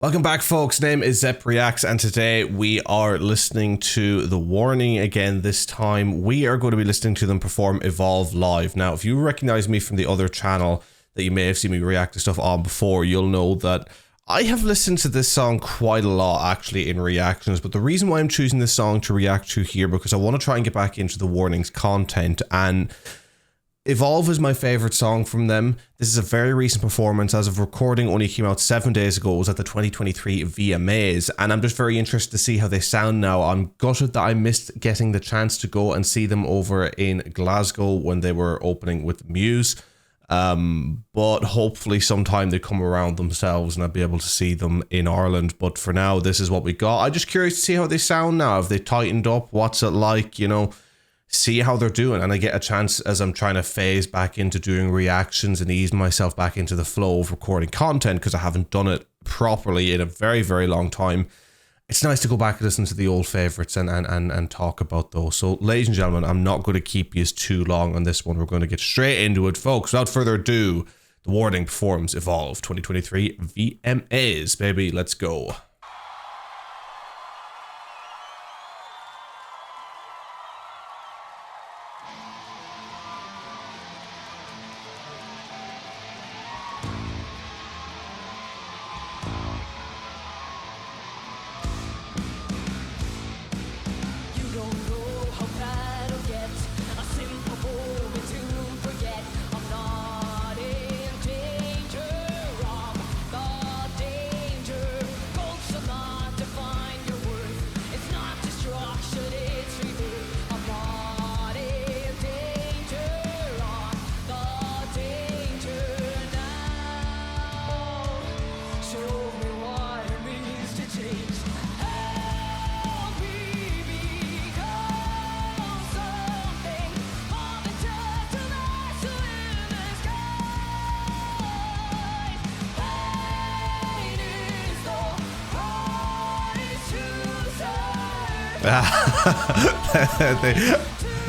Welcome back, folks. Name is Zep Reacts, and today we are listening to The Warning again. This time we are going to be listening to them perform Evolve live. Now, if you recognize me from the other channel that you may have seen me react to stuff on before, you'll know that I have listened to this song quite a lot actually in reactions, but the reason why I'm choosing this song to react to here because I want to try and get back into The Warning's content, and Evolve is my favorite song from them. This is a very recent performance. As of recording, only came out 7 days ago. It was at the 2023 VMAs, and I'm just very interested to see how they sound now. I'm gutted that I missed getting the chance to go and see them over in Glasgow when they were opening with Muse. But hopefully sometime they come around themselves and I'll be able to see them in Ireland. But for now, this is what we got. I'm just curious to see how they sound now. Have they tightened up? What's it like, you know? See how they're doing, and I get a chance as I'm trying to phase back into doing reactions and ease myself back into the flow of recording content because I haven't done it properly in a very, very long time. It's nice to go back and listen to the old favorites and talk about those. So, ladies and gentlemen, I'm not going to keep you too long on this one. We're going to get straight into it, folks. Without further ado, The Warning performs Evolve 2023 VMAs. Baby, let's go.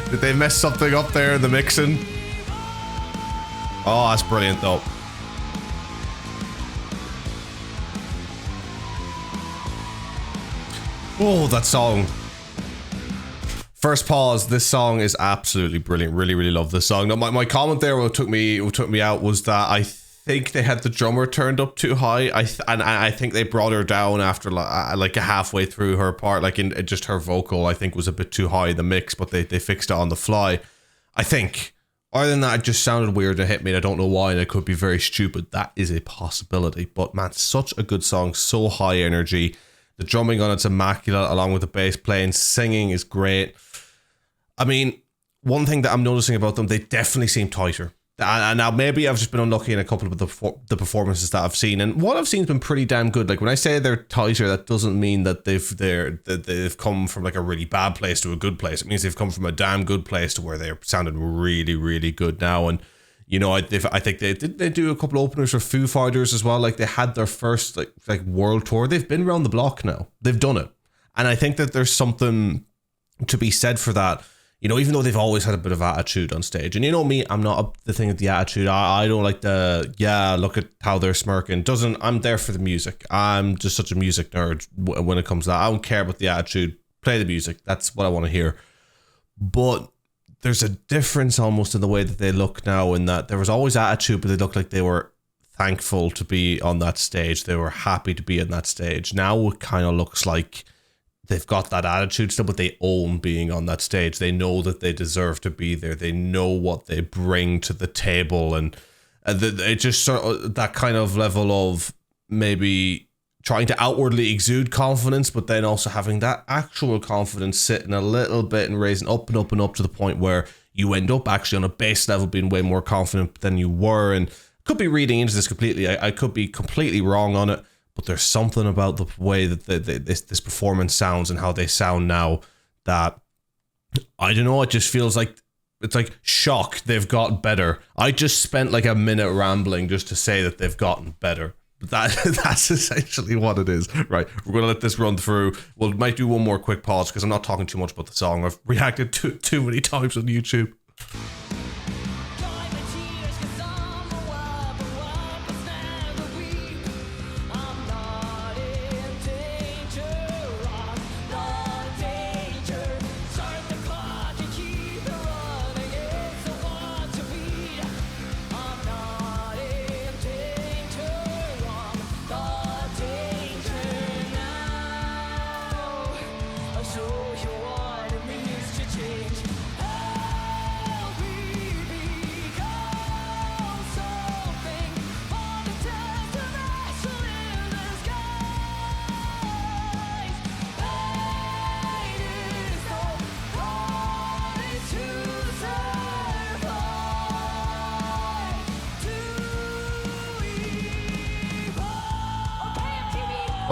Did they mess something up there in the mixing? Oh, that's brilliant though. Oh, that song. First pause, this song is absolutely brilliant. Really, really love this song. Now, my comment there, what took me out was that I think they had the drummer turned up too high. I think they brought her down after like halfway through her part, like in just her vocal. I think was a bit too high in the mix, but they fixed it on the fly. I think. Other than that, it just sounded weird to hit me. And I don't know why, and it could be very stupid. That is a possibility. But man, such a good song, so high energy. The drumming on it's immaculate, along with the bass playing. Singing is great. I mean, one thing that I'm noticing about them, they definitely seem tighter. And now maybe I've just been unlucky in a couple of the performances that I've seen, and what I've seen has been pretty damn good. Like when I say they're tighter, that doesn't mean that they've come from like a really bad place to a good place. It means they've come from a damn good place to where they're sounding really, really good now. And you know, I think they do a couple of openers for Foo Fighters as well. Like they had their first like world tour. They've been around the block now. They've done it, and I think that there's something to be said for that. You know, even though they've always had a bit of attitude on stage. And you know me, I'm not up the thing with the attitude. I don't like the, yeah, look at how they're smirking. I'm there for the music. I'm just such a music nerd when it comes to that. I don't care about the attitude. Play the music. That's what I want to hear. But there's a difference almost in the way that they look now, in that there was always attitude, but they looked like they were thankful to be on that stage. They were happy to be on that stage. Now it kind of looks like they've got that attitude still, but they own being on that stage. They know that they deserve to be there. They know what they bring to the table, and it just sort of that kind of level of maybe trying to outwardly exude confidence, but then also having that actual confidence sitting a little bit and raising up and up and up to the point where you end up actually on a base level being way more confident than you were. And could be reading into this completely. I could be completely wrong on it. But there's something about the way that this performance sounds and how they sound now that, I don't know, it just feels like, it's like shock, they've got better. I just spent like a minute rambling just to say that they've gotten better. That's essentially what it is. Right, we're going to let this run through. We might do one more quick pause because I'm not talking too much about the song. I've reacted to too many times on YouTube.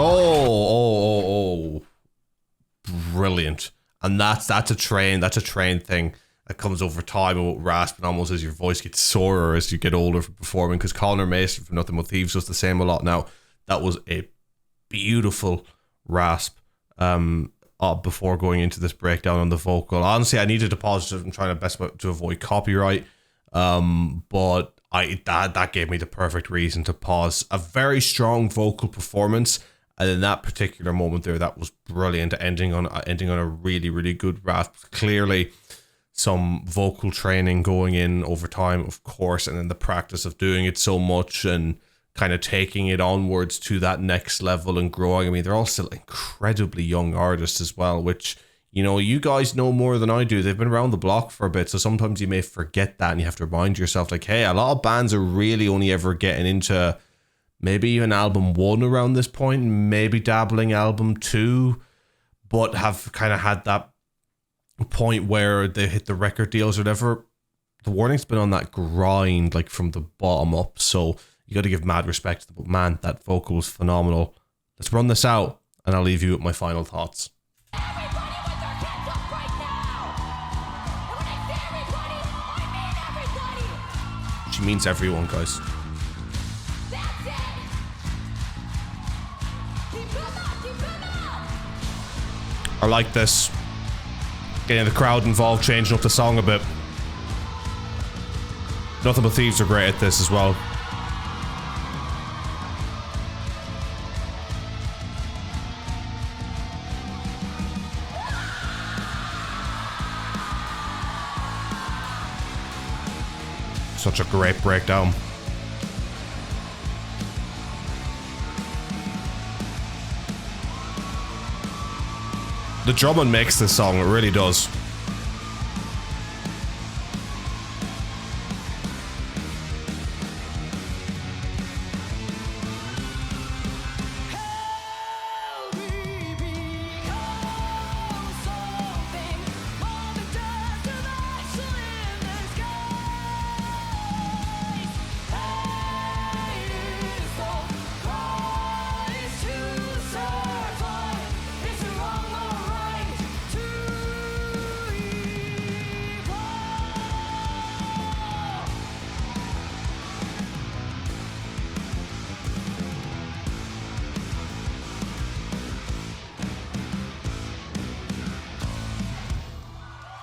Oh. Brilliant. And that's a train thing that comes over time and will rasp, and almost as your voice gets sorer as you get older for performing, because Colin Mason from Nothing But Thieves does the same a lot now. That was a beautiful rasp before going into this breakdown on the vocal. Honestly, I needed to pause. I'm trying my best to avoid copyright, but that gave me the perfect reason to pause. A very strong vocal performance, and in that particular moment there, that was brilliant, ending on a really, really good rasp. Clearly some vocal training going in over time, of course, and then the practice of doing it so much and kind of taking it onwards to that next level and growing. I mean, they're all still incredibly young artists as well, which, you know, you guys know more than I do. They've been around the block for a bit, so sometimes you may forget that, and you have to remind yourself, like, hey, a lot of bands are really only ever getting into maybe even album 1 around this point, maybe dabbling album 2, but have kind of had that point where they hit the record deals or whatever. The Warning's been on that grind, like, from the bottom up, so you got to give mad respect to them. But man, that vocal was phenomenal. Let's run this out, and I'll leave you with my final thoughts. Everybody with their hands up right now! And when I say everybody, I mean everybody! She means everyone, guys. That's it! Keep them up! I like this. Getting the crowd involved, changing up the song a bit. Nothing But Thieves are great at this as well. Such a great breakdown. The drumming makes this song, it really does.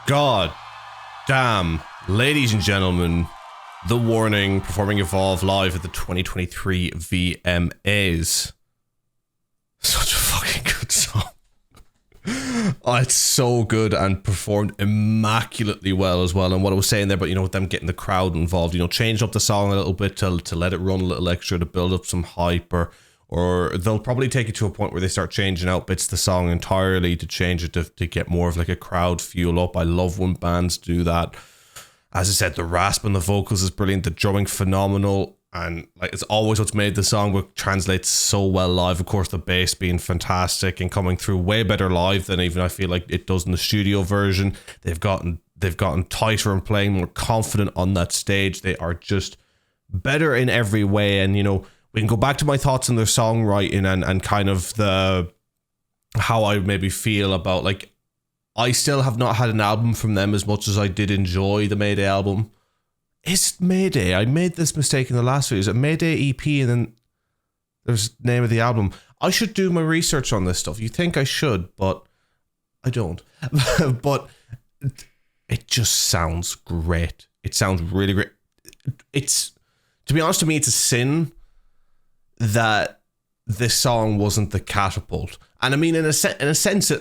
God damn, ladies and gentlemen, The Warning performing Evolve live at the 2023 VMAs. Such a fucking good song. Oh, it's so good and performed immaculately well as well. And what I was saying there, but you know, with them getting the crowd involved, you know, change up the song a little bit to let it run a little extra, to build up some hype, or they'll probably take it to a point where they start changing out bits of the song entirely to change it to get more of like a crowd fuel up. I love when bands do that. As I said, the rasp on the vocals is brilliant, the drumming phenomenal, and like it's always what's made the song, but translates so well live. Of course, the bass being fantastic and coming through way better live than even I feel like it does in the studio version. They've gotten tighter and playing more confident on that stage. They are just better in every way, and you know, we can go back to my thoughts on their songwriting and kind of how I maybe feel about, like, I still have not had an album from them as much as I did enjoy the Mayday album. Is Mayday? I made this mistake in the last video. Is it Mayday EP and then there's the name of the album? I should do my research on this stuff. You think I should, but I don't. But it just sounds great. It sounds really great. It's, to be honest, to me, it's a sin that this song wasn't the Catapult. And I mean, in a sense,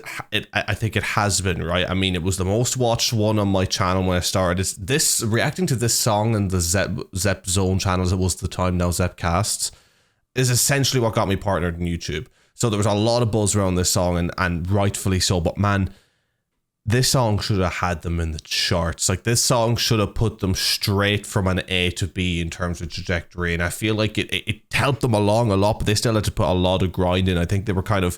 I think it has been, right? I mean, it was the most watched one on my channel when I started. This reacting to this song and the Zep Zone channels, it was the time now, Zepcasts, is essentially what got me partnered in YouTube. So there was a lot of buzz around this song, and rightfully so. But man, this song should have had them in the charts. Like, this song should have put them straight from an A to B in terms of trajectory. And I feel like it helped them along a lot, but they still had to put a lot of grind in. I think they were kind of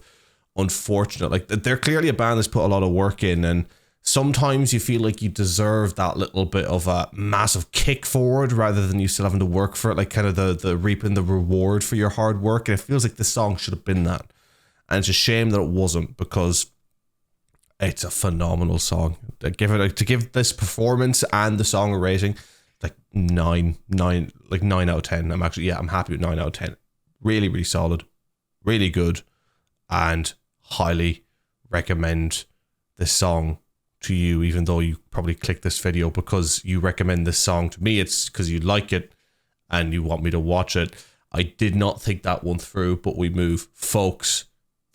unfortunate. Like, they're clearly a band that's put a lot of work in, and sometimes you feel like you deserve that little bit of a massive kick forward rather than you still having to work for it, like kind of the reaping the reward for your hard work. And it feels like this song should have been that. And it's a shame that it wasn't, because it's a phenomenal song. To give this performance and the song a rating, like 9 out of 10. I'm happy with 9 out of 10. Really, really solid, really good, and highly recommend this song to you, even though you probably clicked this video because you recommend this song to me. It's because you like it and you want me to watch it. I did not think that one through, but we move. Folks,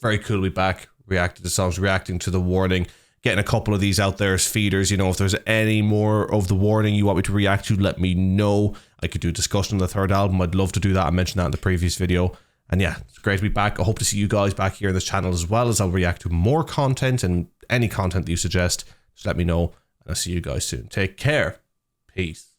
very cool to be back, reacting to songs, reacting to The Warning, getting a couple of these out there as feeders. You know, if there's any more of The Warning you want me to react to, let me know. I could do a discussion on the third album. I'd love to do that. I mentioned that in the previous video. And yeah, it's great to be back. I hope to see you guys back here in this channel, as well as I'll react to more content, and any content that you suggest, just let me know. And I'll see you guys soon. Take care. Peace.